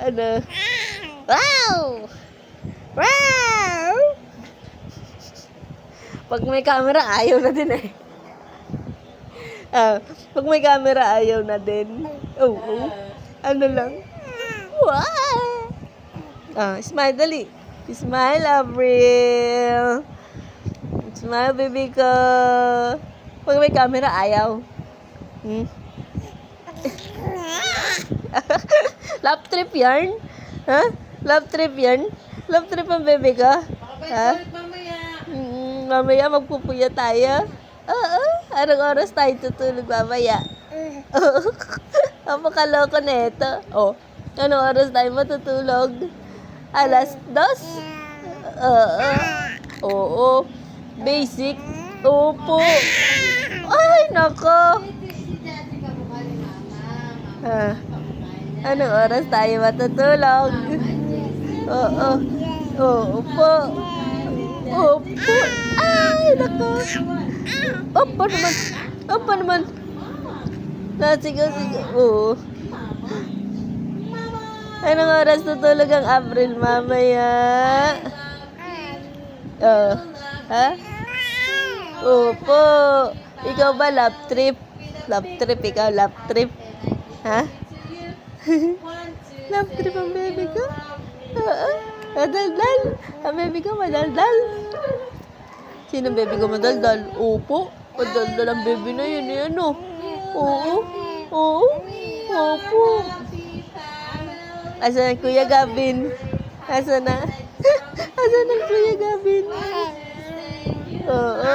Ano? Wow! Wow! Pag may camera, ayaw na din eh. Pag may camera, ayaw na din. Oo. Ano lang? Wow! Smile, dali. Smile, Avril. Smile, baby ko. Pag may camera, ayaw. Love trip yarn? Ha? Love trip yarn? Love trip ang bebe ka? Ha? Mamaya magpupuya tayo. Oo. Anong oras tayo tutulog mamaya? Ang makaloko na ito. Oh. Anong oras tayo matutulog? 2:00? Oo. Oo. Basic. Opo. Ay, nako. Anong oras tayo matutulog? Oo. Opo. Opo. Ay, nako. Opo naman. Opo naman. Sige. Oo. Anong oras tutulog ang Avril mamaya? Ha? Opo. Ikaw ba love trip? Love trip, ikaw love trip? Ha? Love trip ang baby ko? Oo. Madaldal. Ang baby ko madaldal. Sino baby ko madaldal? Opo. Madaldal ang baby na yun. Yan o. Oo. Oo. Opo. Asan ang Kuya Gavin? Asan na? Asan ang Kuya Gavin? Oo.